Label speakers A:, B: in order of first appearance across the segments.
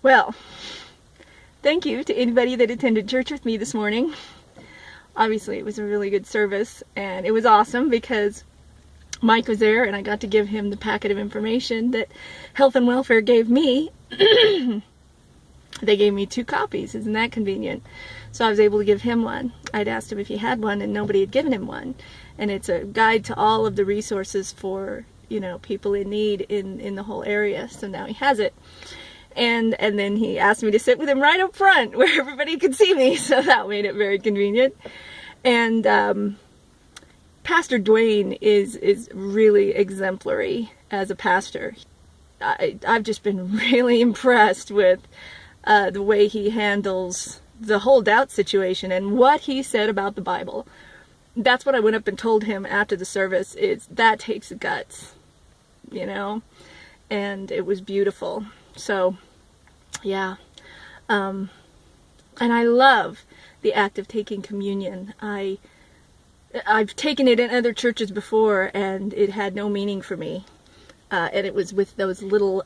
A: Well, thank you to anybody that attended church with me this morning. Obviously, it was a really good service, and it was awesome because Mike was there, and I got to give him the packet of information that Health and Welfare gave me. They gave me 2 copies. Isn't that convenient? So I was able to give him one. I'd asked him if he had one, and nobody had given him one. And it's a guide to all of the resources for, you know, people in need in the whole area. So now he has it. And then he asked me to sit with him right up front where everybody could see me. So that made it very convenient. And Pastor Dwayne is really exemplary as a pastor. I've just been really impressed with the way he handles the whole doubt situation and what he said about the Bible. That's what I went up and told him after the service, is that takes guts, you know, and it was beautiful. So, yeah, and I love the act of taking communion. I've taken it in other churches before, and it had no meaning for me, and it was with those little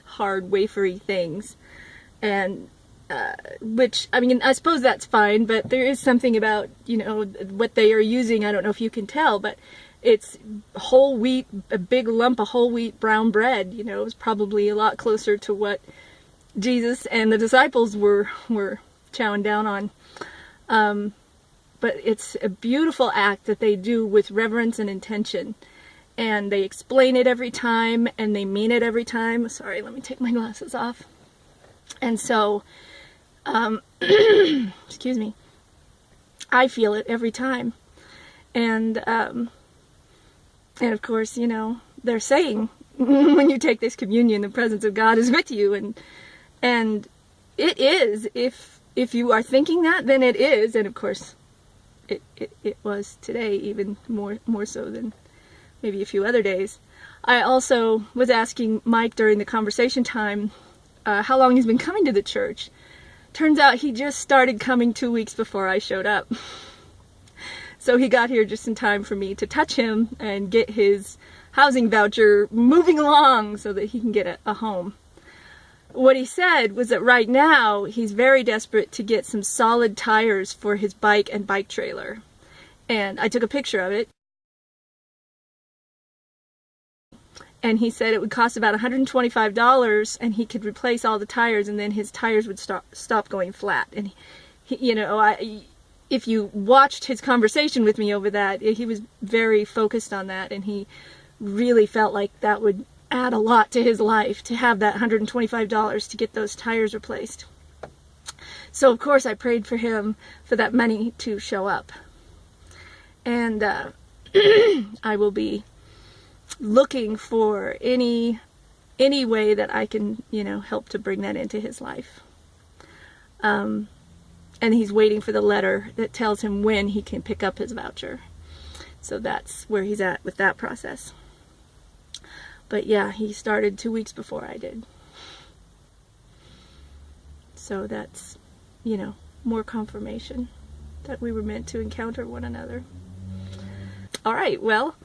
A: hard wafery things, and which, I mean, I suppose that's fine, but there is something about, you know, what they are using. I don't know if you can tell, but it's whole wheat, a big lump of whole wheat brown bread. You know, it's probably a lot closer to what Jesus and the disciples were chowing down on. But it's a beautiful act that they do with reverence and intention. And they explain it every time, and they mean it every time. Sorry, let me take my glasses off. And so, excuse me, I feel it every time. And of course, you know, they're saying, when you take this communion, the presence of God is with you. And it is. If you are thinking that, then it is. And of course, it was today, even more so than maybe a few other days. I also was asking Mike during the conversation time how long he's been coming to the church. Turns out he just started coming 2 weeks before I showed up. So he got here just in time for me to touch him and get his housing voucher moving along so that he can get a home. What he said was that right now he's very desperate to get some solid tires for his bike and bike trailer. And I took a picture of it. And he said it would cost about $125, and he could replace all the tires, and then his tires would stop going flat. And he, you know, if you watched his conversation with me over that, he was very focused on that, and he really felt like that would add a lot to his life, to have that $125 to get those tires replaced. So of course I prayed for him for that money to show up. And I will be looking for any way that I can, you know, help to bring that into his life. And he's waiting for the letter that tells him when he can pick up his voucher. So that's where he's at with that process. But yeah, he started 2 weeks before I did. So that's, you know, more confirmation that we were meant to encounter one another. All right, well,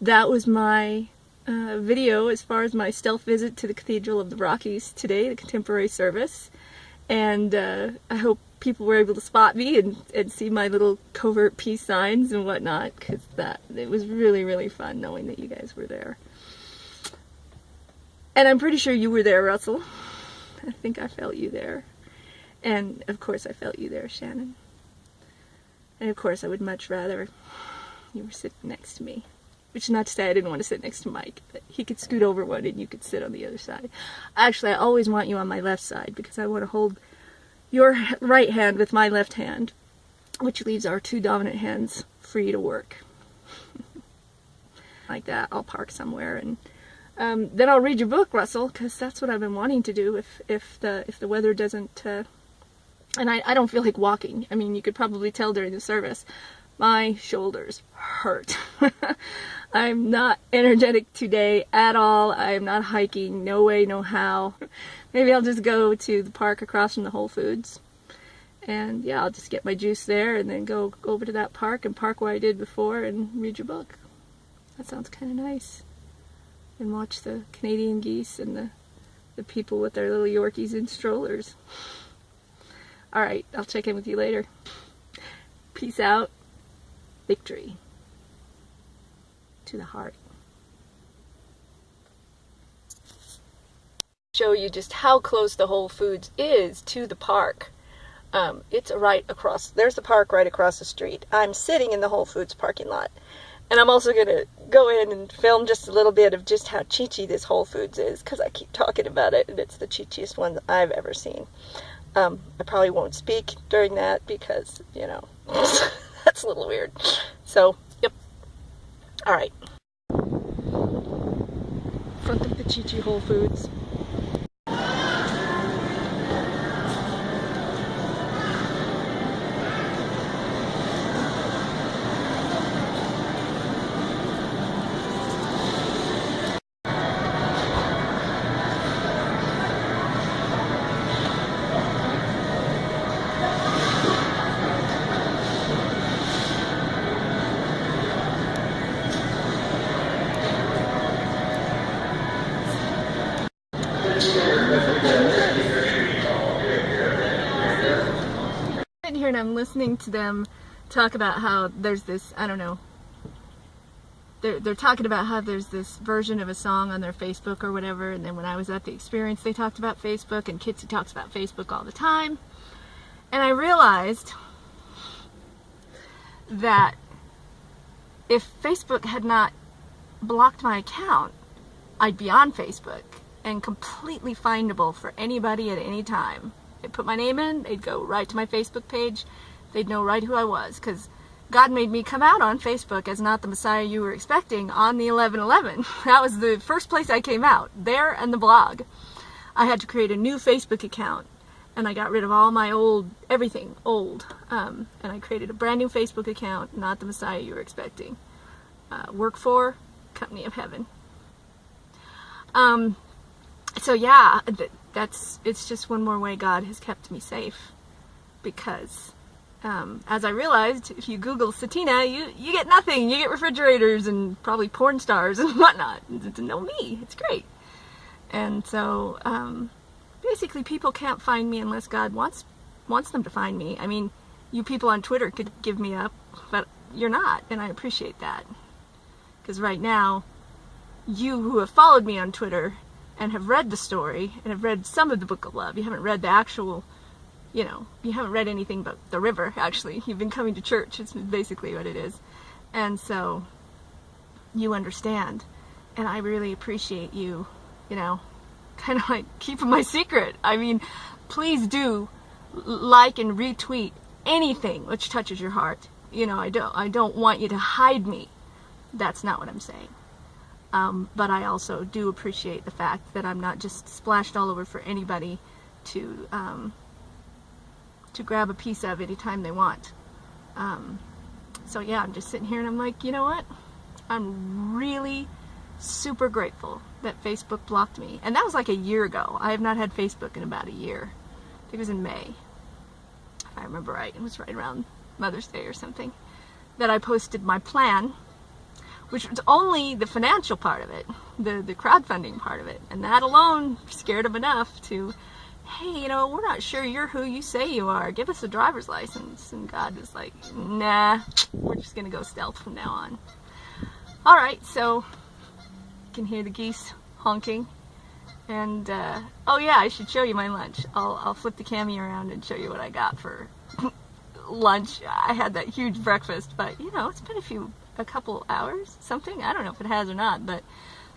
A: that was my video as far as my stealth visit to the Cathedral of the Rockies today, the contemporary service. And I hope people were able to spot me and see my little covert peace signs and whatnot, because it was really, really fun knowing that you guys were there. And I'm pretty sure you were there, Russell. I think I felt you there. And of course I felt you there, Shannon. And of course I would much rather you were sitting next to me. Which is not to say I didn't want to sit next to Mike, but he could scoot over one and you could sit on the other side. Actually, I always want you on my left side because I want to hold your right hand with my left hand, which leaves our 2 dominant hands free to work. Like that, I'll park somewhere and then I'll read your book, Russell, because that's what I've been wanting to do if the weather doesn't, and I don't feel like walking. I mean, you could probably tell during the service. My shoulders hurt. I'm not energetic today at all. I'm not hiking. No way, no how. Maybe I'll just go to the park across from the Whole Foods. And yeah, I'll just get my juice there and then go over to that park and park where I did before and read your book. That sounds kind of nice. And watch the Canadian geese and the the people with their little Yorkies and strollers. Alright, I'll check in with you later. Peace out. Victory. To the heart. Show you just how close the Whole Foods is to the park. It's right across, there's the park right across the street. I'm sitting in the Whole Foods parking lot. And I'm also going to go in and film just a little bit of just how chi-chi this Whole Foods is, because I keep talking about it, and it's the chi-chiest one I've ever seen. I probably won't speak during that because, you know, that's a little weird. So, yep. Alright. Front of the Chi-Chi Whole Foods. Sitting here and I'm listening to them talk about how there's this, I don't know, they're talking about how there's this version of a song on their Facebook or whatever, and then when I was at the experience they talked about Facebook, and Kitsy talks about Facebook all the time, and I realized that if Facebook had not blocked my account, I'd be on Facebook and completely findable for anybody at any time. They'd put my name in, they'd go right to my Facebook page, they'd know right who I was, because God made me come out on Facebook as not the Messiah you were expecting on the 11/11. That was the first place I came out, there and the blog. I had to create a new Facebook account, and I got rid of all my old, everything old, and I created a brand new Facebook account, not the Messiah you were expecting. Work for, Company of Heaven. So yeah, it's just one more way God has kept me safe, because as I realized, if you Google Satina, you get nothing. You get refrigerators and probably porn stars and whatnot. To know me, it's great. And so basically people can't find me unless God wants them to find me. I mean, you people on Twitter could give me up, but you're not, and I appreciate that. Because right now, you who have followed me on Twitter and have read the story, and have read some of the Book of Love, you haven't read the actual, you know, you haven't read anything but the river, actually. You've been coming to church, it's basically what it is. And so, you understand. And I really appreciate you, you know, kind of like keeping my secret. I mean, please do like and retweet anything which touches your heart. You know, I don't want you to hide me. That's not what I'm saying. But I also do appreciate the fact that I'm not just splashed all over for anybody to grab a piece of anytime they want. So yeah, I'm just sitting here and I'm like, you know what? I'm really super grateful that Facebook blocked me. And that was like a year ago. I have not had Facebook in about a year. I think it was in May, if I remember right. It was right around Mother's Day or something, that I posted my plan, which was only the financial part of it, the crowdfunding part of it. And that alone scared them enough to, hey, you know, we're not sure you're who you say you are. Give us a driver's license. And God was like, nah, we're just going to go stealth from now on. All right, so you can hear the geese honking. And, oh yeah, I should show you my lunch. I'll flip the cami around and show you what I got for lunch. I had that huge breakfast, but, you know, it's been a couple hours, something. I don't know if it has or not, but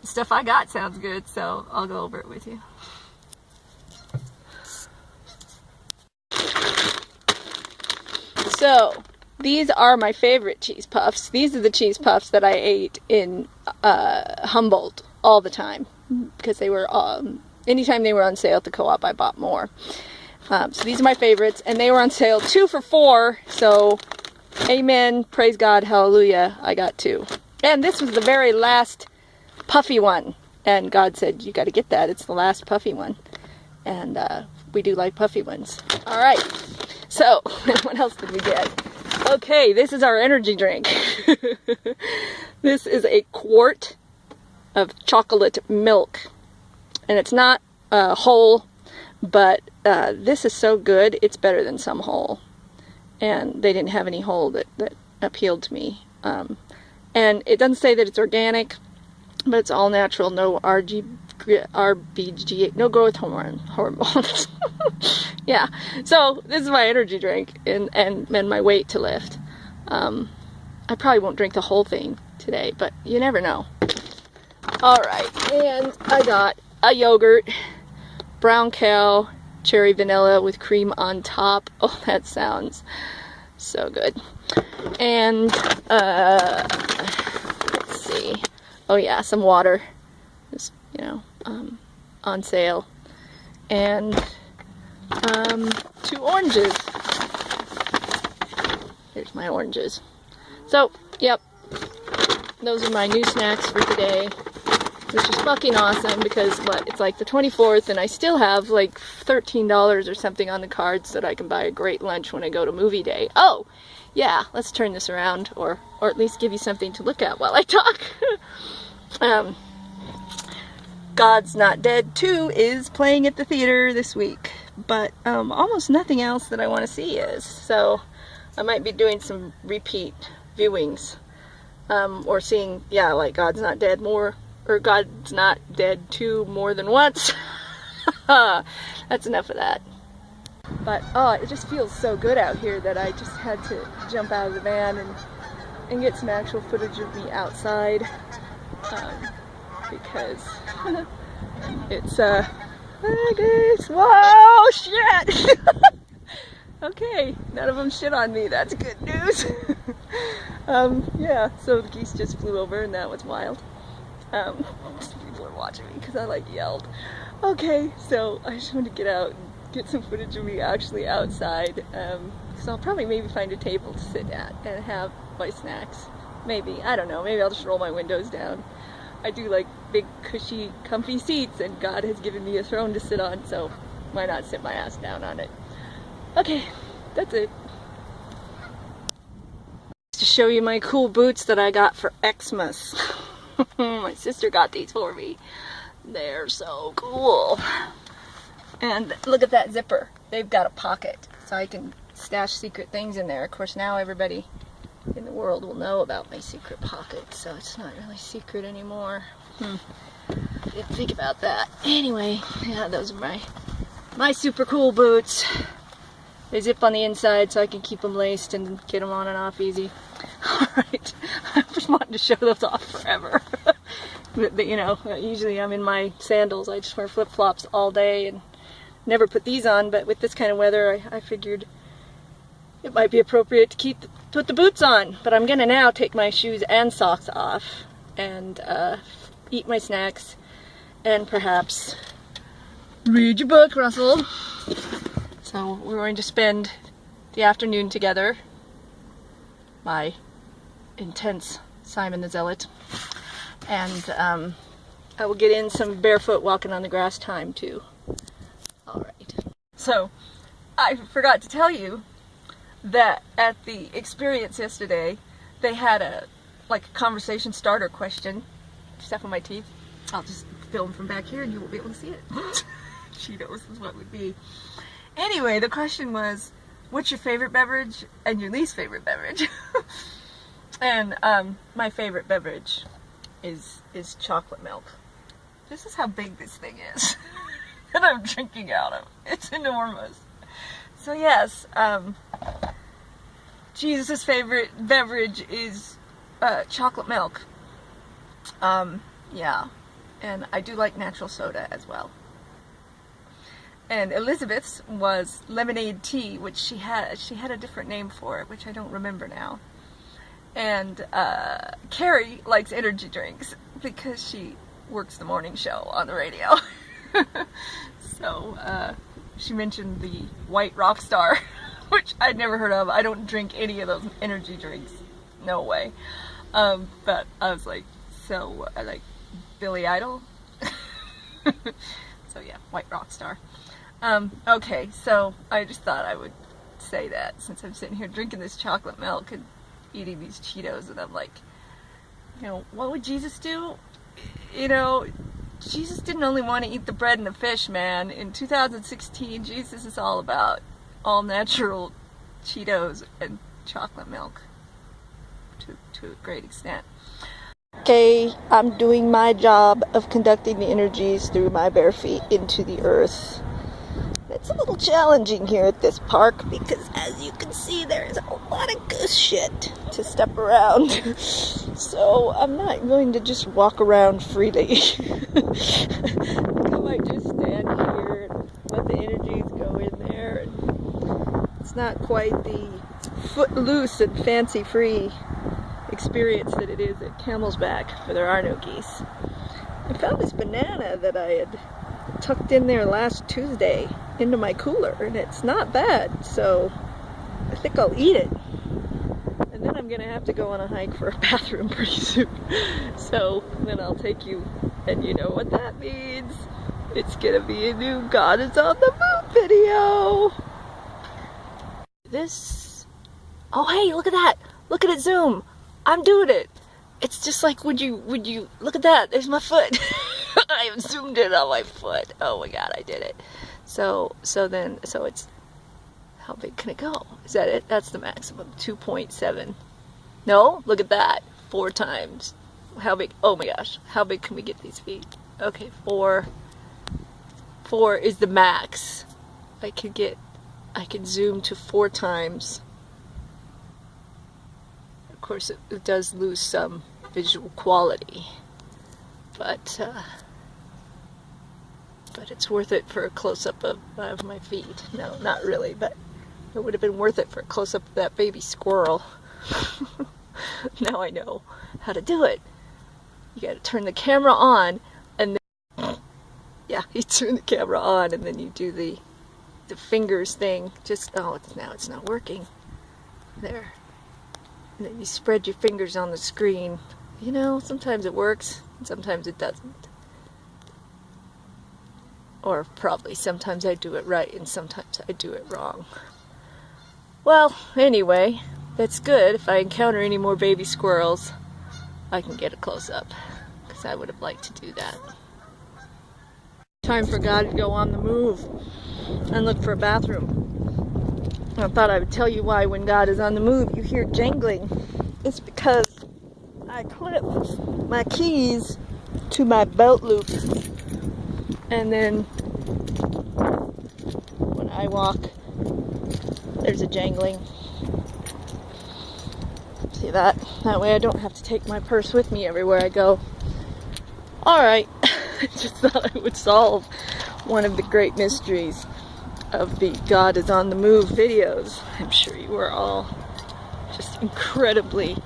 A: the stuff I got sounds good, so I'll go over it with you. So, these are my favorite cheese puffs. These are the cheese puffs that I ate in Humboldt all the time, because they were, anytime they were on sale at the co-op, I bought more. So these are my favorites, and they were on sale 2 for $4, so amen, praise God, hallelujah, I got 2. And this was the very last puffy one, and God said, you got to get that, it's the last puffy one. And we do like puffy ones. Alright, so what else did we get? Okay, this is our energy drink. This is a quart of chocolate milk, and it's not whole, but this is so good, it's better than some whole. And they didn't have any whole that appealed to me. And it doesn't say that it's organic, but it's all natural, no RBG, no growth hormones. Yeah, so this is my energy drink and my weight to lift. I probably won't drink the whole thing today, but you never know. Alright, and I got a yogurt, brown cow, cherry vanilla with cream on top. Oh, that sounds so good. And, let's see. Oh yeah, some water. Just, you know, on sale. And, 2 oranges. Here's my oranges. So, yep. Those are my new snacks for today. Which is fucking awesome because, what, it's like the 24th and I still have like $13 or something on the card so that I can buy a great lunch when I go to movie day. Oh, yeah, let's turn this around or at least give you something to look at while I talk. God's Not Dead 2 is playing at the theater this week, but almost nothing else that I want to see is. So I might be doing some repeat viewings or seeing, yeah, like God's Not Dead more. Or God's Not Dead 2 more than once. That's enough of that. But, oh, it just feels so good out here that I just had to jump out of the van and get some actual footage of me outside. Because it's, I guess, whoa, shit! Okay, none of them shit on me, that's good news. Yeah, so the geese just flew over and that was wild. People are watching me because I like yelled. Okay, so I just wanted to get out and get some footage of me actually outside. So I'll probably maybe find a table to sit at and have my snacks. Maybe, I don't know, maybe I'll just roll my windows down. I do like big, cushy, comfy seats and God has given me a throne to sit on, so why not sit my ass down on it? Okay, that's it. To show you my cool boots that I got for Xmas. My sister got these for me. They're so cool. And look at that zipper. They've got a pocket, so I can stash secret things in there. Of course, now everybody in the world will know about my secret pocket, so it's not really secret anymore. Didn't think about that. Anyway, yeah, those are my super cool boots. They zip on the inside so I can keep them laced and get them on and off easy. Alright, I've been wanting to show those off forever. But, you know, usually I'm in my sandals. I just wear flip-flops all day and never put these on, but with this kind of weather I figured it might be appropriate to put the boots on. But I'm gonna now take my shoes and socks off and eat my snacks and perhaps read your book, Russell. So we're going to spend the afternoon together. My intense Simon the Zealot. And I will get in some barefoot walking on the grass time too. Alright. So, I forgot to tell you that at the experience yesterday, they had a conversation starter question. Step on my teeth. I'll just film from back here and you won't be able to see it. Cheetos is what would be. Anyway, the question was, what's your favorite beverage and your least favorite beverage? And my favorite beverage is chocolate milk. This is how big this thing is that I'm drinking out of. It's enormous. So yes, Jesus' favorite beverage is chocolate milk. Yeah, and I do like natural soda as well. And Elizabeth's was lemonade tea, which she had a different name for it, which I don't remember now. And Carrie likes energy drinks because she works the morning show on the radio. So she mentioned the White Rockstar, which I'd never heard of. I don't drink any of those energy drinks. No way. But I was like, so I like Billy Idol. So yeah, White Rockstar. Okay, so I just thought I would say that since I'm sitting here drinking this chocolate milk and eating these Cheetos, and I'm like, you know, what would Jesus do? You know, Jesus didn't only want to eat the bread and the fish, man. In 2016, Jesus is all about all natural Cheetos and chocolate milk to a great extent. Okay, I'm doing my job of conducting the energies through my bare feet into the earth. It's a little challenging here at this park because, as you can see, there's a lot of goose shit to step around. So I'm not going to just walk around freely. I might just stand here and let the energies go in there. It's not quite the footloose and fancy-free experience that it is at Camel's Back, where there are no geese. I found this banana that I had tucked in there last Tuesday into my cooler, and it's not bad, so I think I'll eat it. And then I'm gonna have to go on a hike for a bathroom pretty soon. So then I'll take you, and you know what that means. It's gonna be a new God is on the Move video. This, oh hey, look at that. Look at it zoom. I'm doing it. It's just like, would you, look at that, there's my foot. I have zoomed in on my foot. Oh my God, I did it. So it's, how big can it go? Is that it? That's the maximum, 2.7. No, look at that, 4 times. How big, oh my gosh, how big can we get these feet? Okay, 4 is the max. I can zoom to 4 times. Of course, it does lose some visual quality, but it's worth it for a close-up of my feet. No, not really, but it would have been worth it for a close-up of that baby squirrel. Now I know how to do it. You gotta turn the camera on, and then, yeah, you turn the camera on, and then you do the fingers thing. Just, oh, now it's not working. There. And then you spread your fingers on the screen. You know, sometimes it works, and sometimes it doesn't. Or probably sometimes I do it right, and sometimes I do it wrong. Well, anyway, that's good. If I encounter any more baby squirrels, I can get a close-up, because I would have liked to do that. Time for God to go on the move and look for a bathroom. I thought I would tell you why when God is on the move you hear jangling. It's because I clip my keys to my belt loop, and then when I walk there's a jangling. See that? That way I don't have to take my purse with me everywhere I go. Alright, I just thought I would solve one of the great mysteries of the God is on the Move videos. I'm sure you were all just incredibly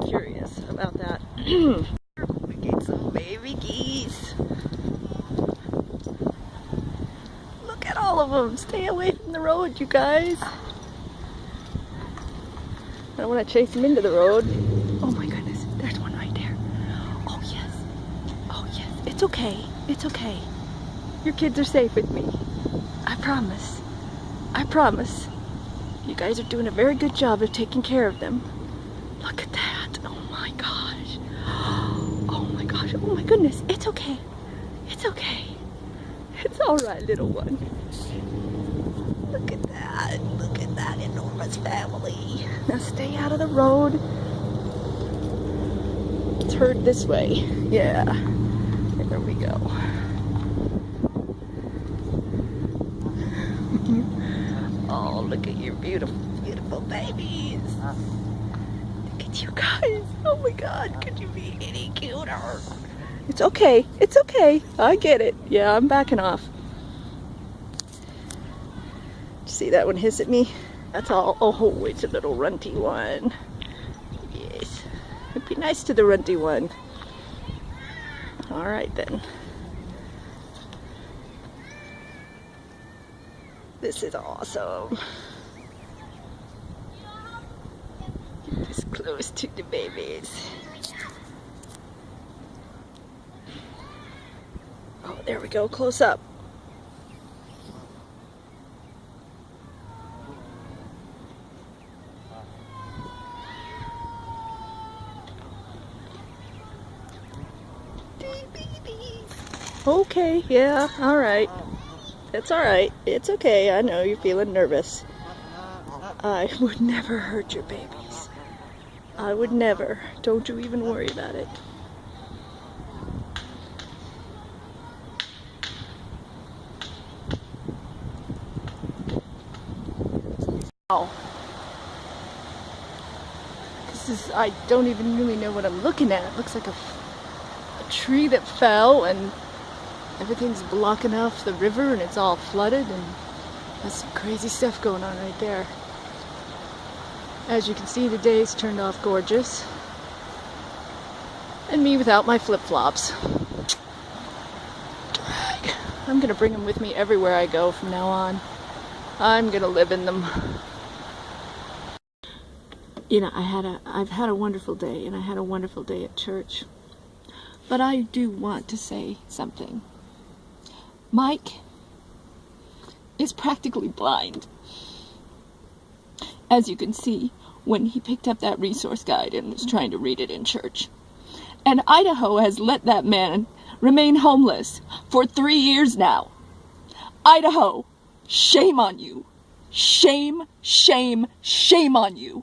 A: curious about that. We get some baby geese. Look at all of them. Stay away from the road, you guys. I don't want to chase them into the road. Oh my goodness, there's one right there. Oh yes. Oh yes. It's okay. It's okay. Your kids are safe with me. I promise. I promise. You guys are doing a very good job of taking care of them. Look at that. Oh my gosh. Oh my gosh. Oh my goodness. It's okay. It's okay. It's alright, little one. Look at that. Look at that enormous family. Now stay out of the road. It's heard this way. Yeah. There we go. Oh, look at your beautiful, beautiful babies. Look at you guys. Oh my God, could you be any cuter? It's okay. It's okay. I get it. Yeah, I'm backing off. Did you see that one hiss at me? That's all. Oh, it's a little runty one. Yes. Be nice to the runty one. All right then. This is awesome. Get this close to the babies. Oh, there we go, close up. Babies. Okay, yeah, alright. It's alright. It's okay. I know you're feeling nervous. I would never hurt your babies. I would never. Don't you even worry about it. Wow. I don't even really know what I'm looking at. It looks like a tree that fell and everything's blocking off the river and it's all flooded, and there's some crazy stuff going on right there. As you can see, the day's turned off gorgeous. And me without my flip-flops. Drag. I'm gonna bring them with me everywhere I go from now on. I'm gonna live in them. You know, I've had a wonderful day, and I had a wonderful day at church. But I do want to say something. Mike is practically blind. As you can see, when he picked up that resource guide and was trying to read it in church. And Idaho has let that man remain homeless for 3 years now. Idaho, shame on you. Shame, shame, shame on you.